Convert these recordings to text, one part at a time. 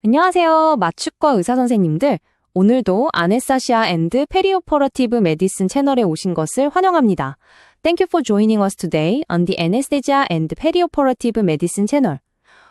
안녕하세요. 맞춤과 의사 선생님들. 오늘도 아네사시아 앤드 페리오퍼러티브 메디슨 채널에 오신 것을 환영합니다. Thank you for joining us today on the Anesthesia and Perioperative Medicine channel.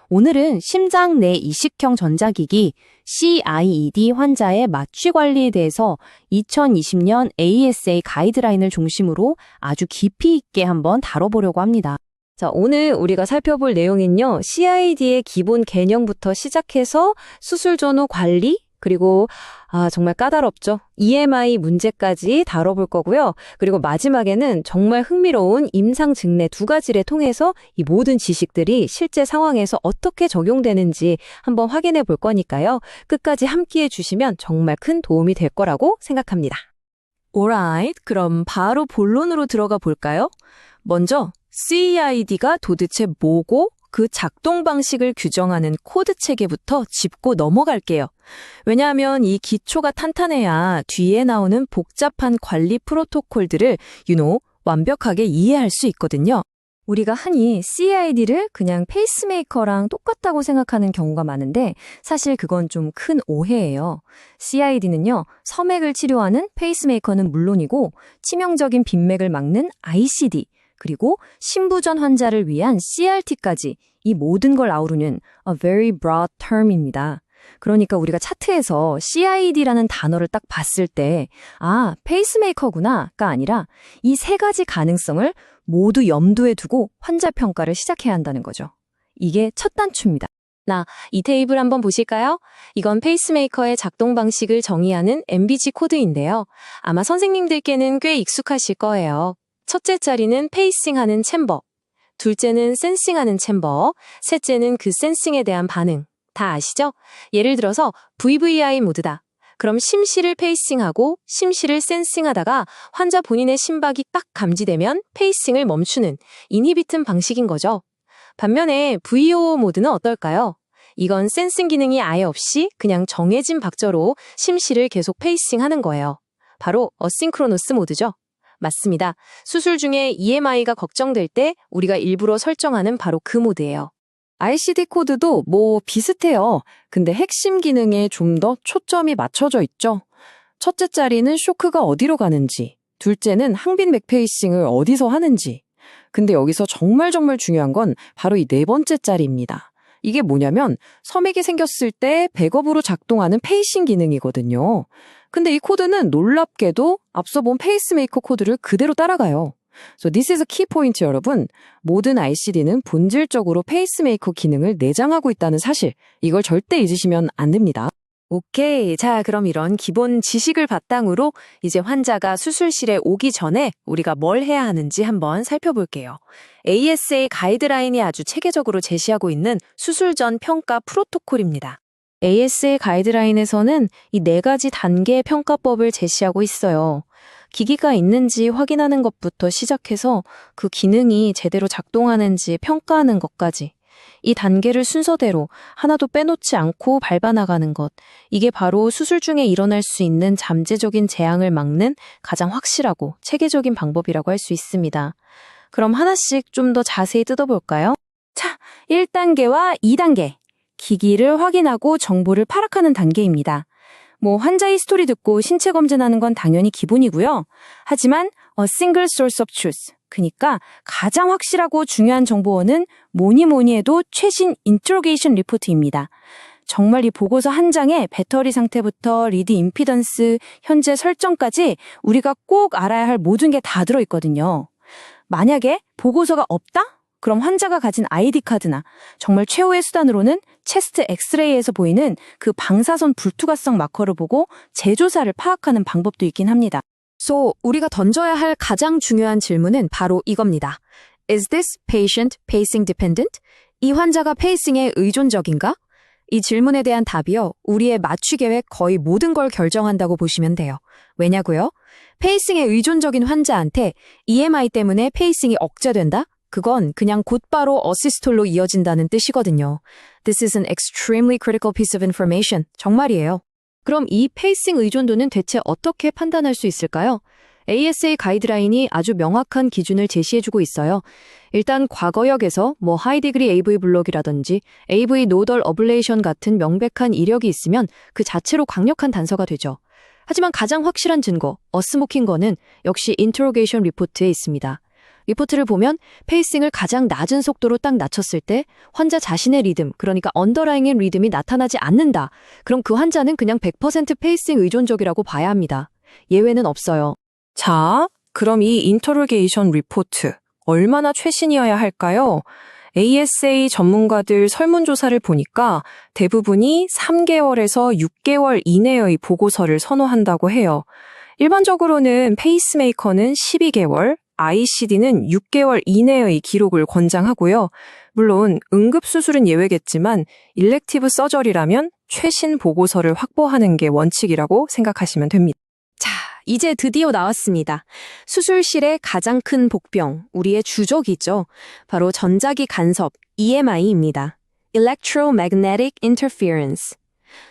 오늘은 심장 내 이식형 전자기기 CIED 환자의 마취 관리에 대해서 2020년 ASA 가이드라인을 중심으로 아주 깊이 있게 한번 다뤄보려고 합니다. 자, 오늘 우리가 살펴볼 내용은요, CID의 기본 개념부터 시작해서 수술 전후 관리, 그리고 정말 까다롭죠. EMI 문제까지 다뤄볼 거고요. 그리고 마지막에는 정말 흥미로운 임상 증례 두 가지를 통해서 이 모든 지식들이 실제 상황에서 어떻게 적용되는지 한번 확인해 볼 거니까요. 끝까지 함께해 주시면 정말 큰 도움이 될 거라고 생각합니다. Alright, 그럼 바로 본론으로 들어가 볼까요? 먼저 CID가 도대체 뭐고 그 작동 방식을 규정하는 코드 체계부터 짚고 넘어갈게요. 왜냐하면 이 기초가 탄탄해야 뒤에 나오는 복잡한 관리 프로토콜들을 완벽하게 이해할 수 있거든요. 우리가 흔히 CID를 그냥 페이스메이커랑 똑같다고 생각하는 경우가 많은데 사실 그건 좀 큰 오해예요. CID는요, 섬액을 치료하는 페이스메이커는 물론이고 치명적인 빈맥을 막는 ICD, 그리고 신부전 환자를 위한 CRT까지 이 모든 걸 아우르는 a very broad term입니다. 그러니까 우리가 차트에서 CID라는 단어를 딱 봤을 때 페이스메이커구나가 아니라 이 세 가지 가능성을 모두 염두에 두고 환자 평가를 시작해야 한다는 거죠. 이게 첫 단추입니다. 이 테이블 한번 보실까요? 이건 페이스메이커의 작동 방식을 정의하는 MBG 코드인데요. 아마 선생님들께는 꽤 익숙하실 거예요. 첫째 자리는 페이싱하는 챔버, 둘째는 센싱하는 챔버, 셋째는 그 센싱에 대한 반응. 다 아시죠? 예를 들어서 VVI 모드다. 그럼 심실을 페이싱하고 심실을 센싱하다가 환자 본인의 심박이 딱 감지되면 페이싱을 멈추는 인히비튼 방식인 거죠. 반면에 VOO 모드는 어떨까요? 이건 센싱 기능이 아예 없이 그냥 정해진 박자로 심실을 계속 페이싱하는 거예요. 바로 어싱크로노스 모드죠. 맞습니다. 수술 중에 EMI가 걱정될 때 우리가 일부러 설정하는 바로 그 모드예요. ICD 코드도 비슷해요. 근데 핵심 기능에 좀 더 초점이 맞춰져 있죠. 첫째 자리는 쇼크가 어디로 가는지, 둘째는 항빈 맥페이싱을 어디서 하는지. 근데 여기서 정말 중요한 건 바로 이 네 번째 자리입니다. 이게 뭐냐면 섬액이 생겼을 때 백업으로 작동하는 페이싱 기능이거든요. 근데 이 코드는 놀랍게도 앞서 본 페이스메이커 코드를 그대로 따라가요. So this is a key point, 여러분. 모든 ICD는 본질적으로 페이스메이커 기능을 내장하고 있다는 사실, 이걸 절대 잊으시면 안 됩니다. 오케이. 자, 그럼 이런 기본 지식을 바탕으로 이제 환자가 수술실에 오기 전에 우리가 뭘 해야 하는지 한번 살펴볼게요. ASA 가이드라인이 아주 체계적으로 제시하고 있는 수술 전 평가 프로토콜입니다. ASA 가이드라인에서는 이 네 가지 단계의 평가법을 제시하고 있어요. 기기가 있는지 확인하는 것부터 시작해서 그 기능이 제대로 작동하는지 평가하는 것까지. 이 단계를 순서대로 하나도 빼놓지 않고 밟아나가는 것. 이게 바로 수술 중에 일어날 수 있는 잠재적인 재앙을 막는 가장 확실하고 체계적인 방법이라고 할 수 있습니다. 그럼 하나씩 좀 더 자세히 뜯어볼까요? 자, 1단계와 2단계. 기기를 확인하고 정보를 파악하는 단계입니다. 환자 히스토리 듣고 신체 검진하는 건 당연히 기본이고요. 하지만 a single source of truth, 그러니까 가장 확실하고 중요한 정보원은 뭐니 해도 최신 인터로게이션 리포트입니다. 정말 이 보고서 한 장에 배터리 상태부터 리드 임피던스, 현재 설정까지 우리가 꼭 알아야 할 모든 게 다 들어있거든요. 만약에 보고서가 없다? 그럼 환자가 가진 아이디 카드나 정말 최후의 수단으로는 체스트 엑스레이에서 보이는 그 방사선 불투과성 마커를 보고 재조사를 파악하는 방법도 있긴 합니다. So, 우리가 던져야 할 가장 중요한 질문은 바로 이겁니다. Is this patient pacing dependent? 이 환자가 페이싱에 의존적인가? 이 질문에 대한 답이요, 우리의 마취 계획 거의 모든 걸 결정한다고 보시면 돼요. 왜냐고요? 페이싱에 의존적인 환자한테 EMI 때문에 페이싱이 억제된다? 그건 그냥 곧바로 어시스톨로 이어진다는 뜻이거든요. This is an extremely critical piece of information. 정말이에요. 그럼 이 페이싱 의존도는 대체 어떻게 판단할 수 있을까요? ASA 가이드라인이 아주 명확한 기준을 제시해주고 있어요. 일단 과거역에서 하이 디그리 AV 블록이라든지 AV 노덜 어블레이션 같은 명백한 이력이 있으면 그 자체로 강력한 단서가 되죠. 하지만 가장 확실한 증거, 어스모킹 거는 역시 인터로게이션 리포트에 있습니다. 리포트를 보면 페이싱을 가장 낮은 속도로 딱 낮췄을 때 환자 자신의 리듬, 그러니까 언더라잉의 리듬이 나타나지 않는다. 그럼 그 환자는 그냥 100% 페이싱 의존적이라고 봐야 합니다. 예외는 없어요. 자, 그럼 이 인터로게이션 리포트 얼마나 최신이어야 할까요? ASA 전문가들 설문조사를 보니까 대부분이 3개월에서 6개월 이내의 보고서를 선호한다고 해요. 일반적으로는 페이스메이커는 12개월, ICD는 6개월 이내의 기록을 권장하고요. 물론 응급수술은 예외겠지만 일렉티브 서저리라면 최신 보고서를 확보하는 게 원칙이라고 생각하시면 됩니다. 자, 이제 드디어 나왔습니다. 수술실의 가장 큰 복병, 우리의 주적이죠. 바로 전자기 간섭, EMI입니다. Electromagnetic Interference.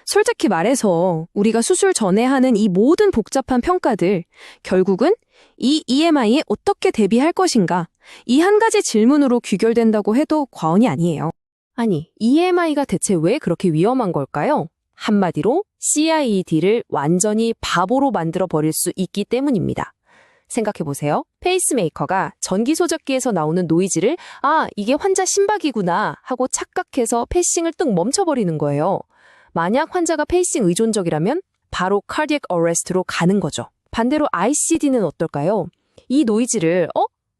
솔직히 말해서 우리가 수술 전에 하는 이 모든 복잡한 평가들, 결국은 이 EMI에 어떻게 대비할 것인가, 이 한 가지 질문으로 귀결된다고 해도 과언이 아니에요. 아니, EMI가 대체 왜 그렇게 위험한 걸까요? 한마디로 CIED를 완전히 바보로 만들어버릴 수 있기 때문입니다. 생각해보세요. 페이스메이커가 전기소적기에서 나오는 노이즈를 이게 환자 심박이구나 하고 착각해서 페이싱을 뚝 멈춰버리는 거예요. 만약 환자가 페이싱 의존적이라면 바로 cardiac arrest로 가는 거죠. 반대로 ICD는 어떨까요? 이 노이즈를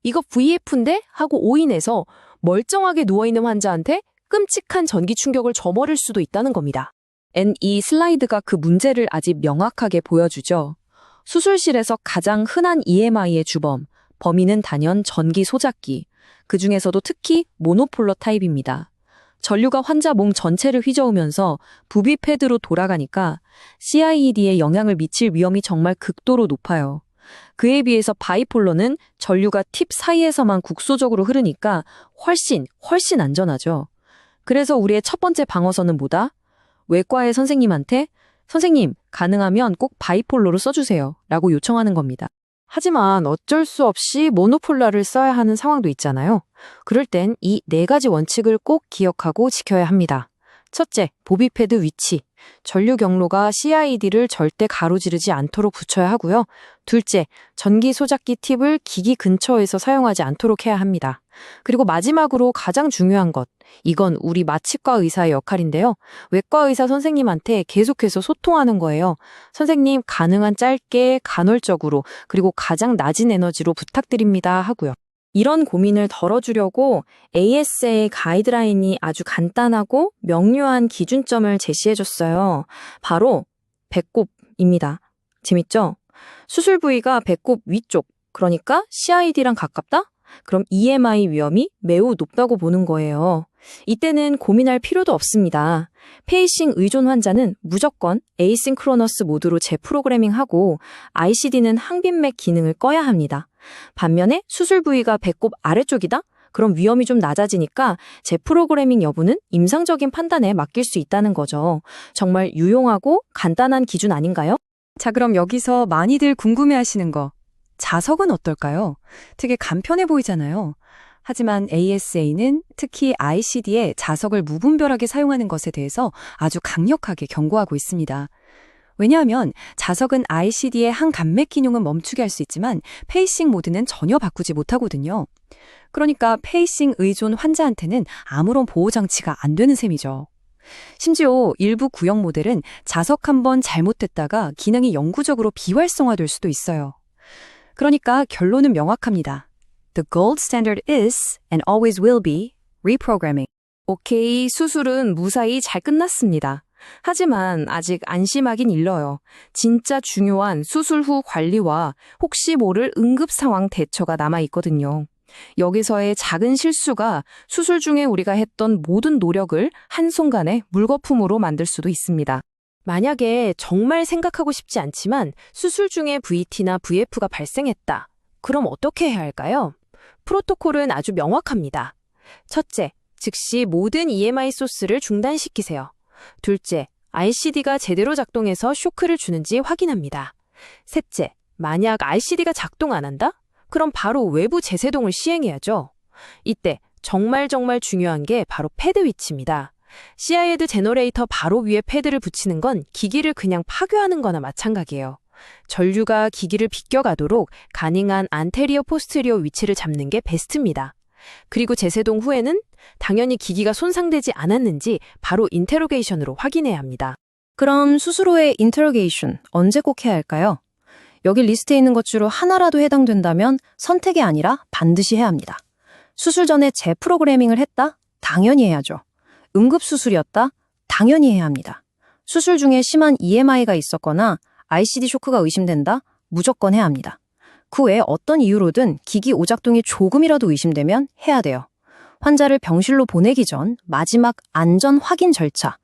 이거 VF인데? 하고 오인해서 멀쩡하게 누워있는 환자한테 끔찍한 전기 충격을 줘버릴 수도 있다는 겁니다. 이 슬라이드가 그 문제를 아주 명확하게 보여주죠. 수술실에서 가장 흔한 EMI의 주범, 범인은 단연 전기 소작기, 그 중에서도 특히 모노폴러 타입입니다. 전류가 환자 몸 전체를 휘저으면서 부비 패드로 돌아가니까 CIED에 영향을 미칠 위험이 정말 극도로 높아요. 그에 비해서 바이폴러는 전류가 팁 사이에서만 국소적으로 흐르니까 훨씬 안전하죠. 그래서 우리의 첫 번째 방어선은 뭐다? 외과의 선생님한테 선생님, 가능하면 꼭 바이폴러로 써주세요 라고 요청하는 겁니다. 하지만 어쩔 수 없이 모노폴러를 써야 하는 상황도 있잖아요. 그럴 땐 이 4가지 원칙을 꼭 기억하고 지켜야 합니다. 첫째, 보비패드 위치. 전류 경로가 CIED를 절대 가로지르지 않도록 붙여야 하고요. 둘째, 전기 소작기 팁을 기기 근처에서 사용하지 않도록 해야 합니다. 그리고 마지막으로 가장 중요한 것, 이건 우리 마취과 의사의 역할인데요. 외과 의사 선생님한테 계속해서 소통하는 거예요. 선생님, 가능한 짧게, 간헐적으로, 그리고 가장 낮은 에너지로 부탁드립니다 하고요. 이런 고민을 덜어주려고 ASA 가이드라인이 아주 간단하고 명료한 기준점을 제시해줬어요. 바로 배꼽입니다. 재밌죠? 수술 부위가 배꼽 위쪽, 그러니까 CIED랑 가깝다? 그럼 EMI 위험이 매우 높다고 보는 거예요. 이때는 고민할 필요도 없습니다. 페이싱 의존 환자는 무조건 에이싱크로너스 모드로 재프로그래밍하고 ICD는 항빈맥 기능을 꺼야 합니다. 반면에 수술 부위가 배꼽 아래쪽이다? 그럼 위험이 좀 낮아지니까 재프로그래밍 여부는 임상적인 판단에 맡길 수 있다는 거죠. 정말 유용하고 간단한 기준 아닌가요? 자, 그럼 여기서 많이들 궁금해하시는 거. 자석은 어떨까요? 되게 간편해 보이잖아요. 하지만 ASA는 특히 ICD에 자석을 무분별하게 사용하는 것에 대해서 아주 강력하게 경고하고 있습니다. 왜냐하면 자석은 ICD의 항간맥 기능은 멈추게 할 수 있지만 페이싱 모드는 전혀 바꾸지 못하거든요. 그러니까 페이싱 의존 환자한테는 아무런 보호장치가 안 되는 셈이죠. 심지어 일부 구형 모델은 자석 한번 잘못됐다가 기능이 영구적으로 비활성화될 수도 있어요. 그러니까 결론은 명확합니다. The gold standard is and always will be reprogramming. 오케이, 수술은 무사히 잘 끝났습니다. 하지만 아직 안심하긴 일러요. 진짜 중요한 수술 후 관리와 혹시 모를 응급 상황 대처가 남아있거든요. 여기서의 작은 실수가 수술 중에 우리가 했던 모든 노력을 한순간에 물거품으로 만들 수도 있습니다. 만약에 정말 생각하고 싶지 않지만 수술 중에 VT나 VF가 발생했다. 그럼 어떻게 해야 할까요? 프로토콜은 아주 명확합니다. 첫째, 즉시 모든 EMI 소스를 중단시키세요. 둘째, ICD가 제대로 작동해서 쇼크를 주는지 확인합니다. 셋째, 만약 RCD가 작동 안 한다? 그럼 바로 외부 제세동을 시행해야죠. 이때 정말 중요한 게 바로 패드 위치입니다. CI헤드 제너레이터 바로 위에 패드를 붙이는 건 기기를 그냥 파괴하는 거나 마찬가지예요. 전류가 기기를 비껴가도록 가능한 안테리어 포스테리어 위치를 잡는 게 베스트입니다. 그리고 제세동 후에는 당연히 기기가 손상되지 않았는지 바로 인테로게이션으로 확인해야 합니다. 그럼 수술 후의 인터로게이션 언제 꼭 해야 할까요? 여기 리스트에 있는 것 중 하나라도 해당된다면 선택이 아니라 반드시 해야 합니다. 수술 전에 재프로그래밍을 했다? 당연히 해야죠. 응급수술이었다? 당연히 해야 합니다. 수술 중에 심한 EMI가 있었거나 ICD 쇼크가 의심된다? 무조건 해야 합니다. 그 외에 어떤 이유로든 기기 오작동이 조금이라도 의심되면 해야 돼요. 환자를 병실로 보내기 전 마지막 안전 확인 절차,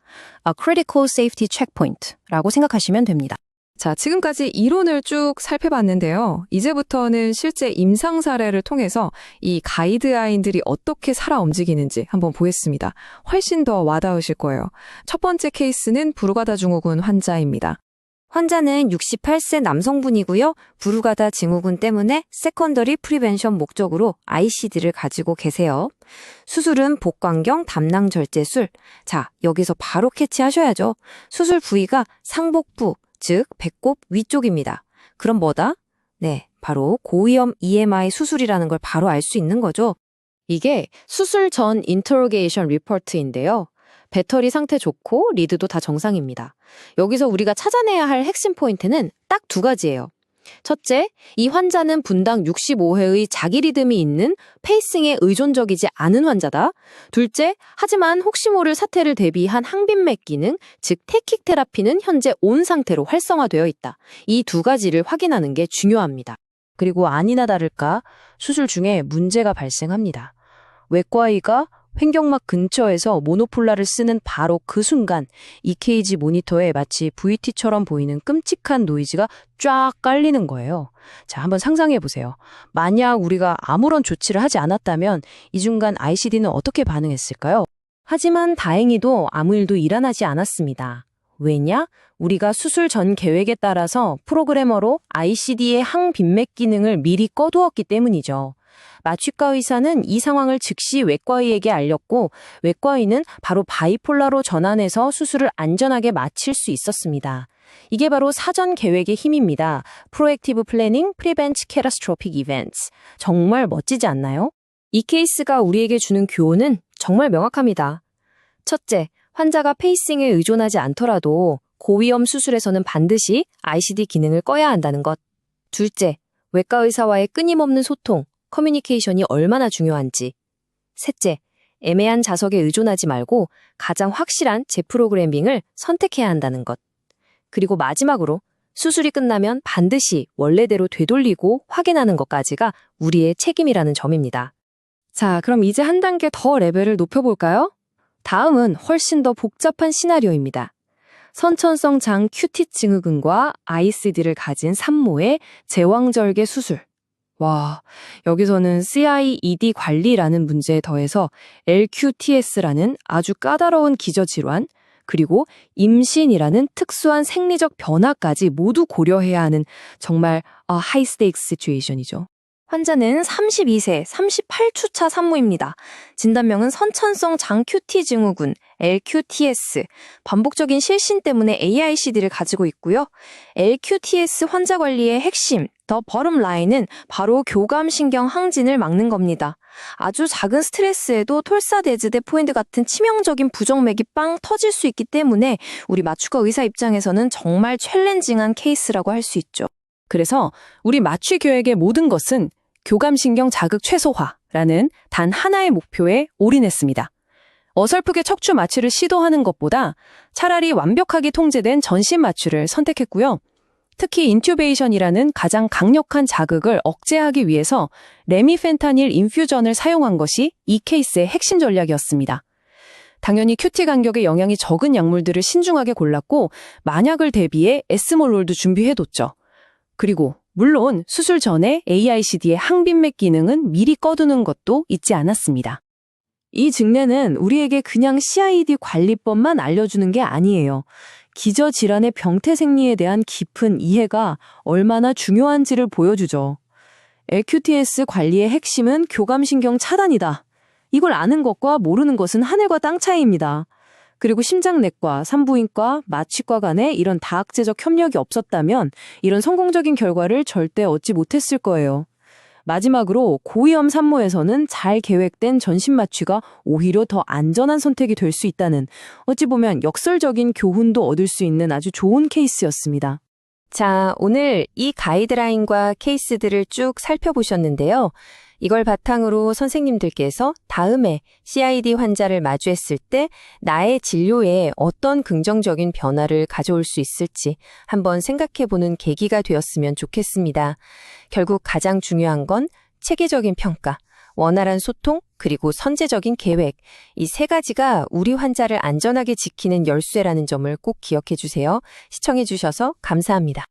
Critical Safety Checkpoint라고 생각하시면 됩니다. 자, 지금까지 이론을 쭉 살펴봤는데요. 이제부터는 실제 임상 사례를 통해서 이 가이드라인들이 어떻게 살아 움직이는지 한번 보겠습니다. 훨씬 더 와닿으실 거예요. 첫 번째 케이스는 부르가다 증후군 환자입니다. 환자는 68세 남성분이고요. 부르가다 증후군 때문에 세컨더리 프리벤션 목적으로 ICD를 가지고 계세요. 수술은 복강경 담낭절제술. 자, 여기서 바로 캐치하셔야죠. 수술 부위가 상복부, 즉 배꼽 위쪽입니다. 그럼 뭐다? 네, 바로 고위험 EMI 수술이라는 걸 바로 알 수 있는 거죠. 이게 수술 전 인터로게이션 리포트인데요. 배터리 상태 좋고 리드도 다 정상입니다. 여기서 우리가 찾아내야 할 핵심 포인트는 딱 두 가지예요. 첫째, 이 환자는 분당 65회의 자기 리듬이 있는 페이싱에 의존적이지 않은 환자다. 둘째, 하지만 혹시 모를 사태를 대비한 항빈맥 기능, 즉 태킥 테라피는 현재 온 상태로 활성화되어 있다. 이 두 가지를 확인하는 게 중요합니다. 그리고 아니나 다를까 수술 중에 문제가 발생합니다. 외과의가 횡격막 근처에서 모노폴라를 쓰는 바로 그 순간 EKG 모니터에 마치 VT처럼 보이는 끔찍한 노이즈가 쫙 깔리는 거예요. 자, 한번 상상해 보세요. 만약 우리가 아무런 조치를 하지 않았다면 이 중간 ICD는 어떻게 반응했을까요? 하지만 다행히도 아무 일도 일어나지 않았습니다. 왜냐? 우리가 수술 전 계획에 따라서 프로그래머로 ICD의 항빈맥 기능을 미리 꺼두었기 때문이죠. 마취과 의사는 이 상황을 즉시 외과의에게 알렸고 외과의는 바로 바이폴라로 전환해서 수술을 안전하게 마칠 수 있었습니다. 이게 바로 사전 계획의 힘입니다. Proactive Planning Prevents Catastrophic Events. 정말 멋지지 않나요? 이 케이스가 우리에게 주는 교훈은 정말 명확합니다. 첫째, 환자가 페이싱에 의존하지 않더라도 고위험 수술에서는 반드시 ICD 기능을 꺼야 한다는 것. 둘째, 외과 의사와의 끊임없는 소통, 커뮤니케이션이 얼마나 중요한지. 셋째, 애매한 자석에 의존하지 말고 가장 확실한 재프로그래밍을 선택해야 한다는 것. 그리고 마지막으로 수술이 끝나면 반드시 원래대로 되돌리고 확인하는 것까지가 우리의 책임이라는 점입니다. 자, 그럼 이제 한 단계 더 레벨을 높여볼까요? 다음은 훨씬 더 복잡한 시나리오입니다. 선천성 장 큐티 증후군과 ICD를 가진 산모의 제왕절개 수술. 와, 여기서는 CIED 관리라는 문제에 더해서 LQTS라는 아주 까다로운 기저질환, 그리고 임신이라는 특수한 생리적 변화까지 모두 고려해야 하는 정말 하이 스테이크스 시츄에이션이죠. 환자는 32세, 38주차 산모입니다. 진단명은 선천성 장큐티 증후군, LQTS, 반복적인 실신 때문에 AICD를 가지고 있고요. LQTS 환자 관리의 핵심, 더 버럼 라인은 바로 교감신경 항진을 막는 겁니다. 아주 작은 스트레스에도 톨사데즈대 포인트 같은 치명적인 부정맥이 빵 터질 수 있기 때문에 우리 마취과 의사 입장에서는 정말 챌린징한 케이스라고 할 수 있죠. 그래서 우리 마취 교육의 모든 것은 교감신경 자극 최소화라는 단 하나의 목표에 올인했습니다. 어설프게 척추 마취를 시도하는 것보다 차라리 완벽하게 통제된 전신 마취를 선택했고요. 특히 인튜베이션이라는 가장 강력한 자극을 억제하기 위해서 레미펜타닐 인퓨전을 사용한 것이 이 케이스의 핵심 전략이었습니다. 당연히 큐티 간격의 영향이 적은 약물들을 신중하게 골랐고 만약을 대비해 에스몰롤도 준비해뒀죠. 그리고 물론 수술 전에 AICD의 항빈맥 기능은 미리 꺼두는 것도 잊지 않았습니다. 이 증례는 우리에게 그냥 CID 관리법만 알려주는 게 아니에요. 기저질환의 병태생리에 대한 깊은 이해가 얼마나 중요한지를 보여주죠. AQTS 관리의 핵심은 교감신경 차단이다. 이걸 아는 것과 모르는 것은 하늘과 땅 차이입니다. 그리고 심장내과, 산부인과, 마취과 간에 이런 다학제적 협력이 없었다면 이런 성공적인 결과를 절대 얻지 못했을 거예요. 마지막으로 고위험 산모에서는 잘 계획된 전신 마취가 오히려 더 안전한 선택이 될 수 있다는 어찌 보면 역설적인 교훈도 얻을 수 있는 아주 좋은 케이스였습니다. 자, 오늘 이 가이드라인과 케이스들을 쭉 살펴보셨는데요. 이걸 바탕으로 선생님들께서 다음에 CID 환자를 마주했을 때 나의 진료에 어떤 긍정적인 변화를 가져올 수 있을지 한번 생각해보는 계기가 되었으면 좋겠습니다. 결국 가장 중요한 건 체계적인 평가, 원활한 소통, 그리고 선제적인 계획. 이 세 가지가 우리 환자를 안전하게 지키는 열쇠라는 점을 꼭 기억해 주세요. 시청해 주셔서 감사합니다.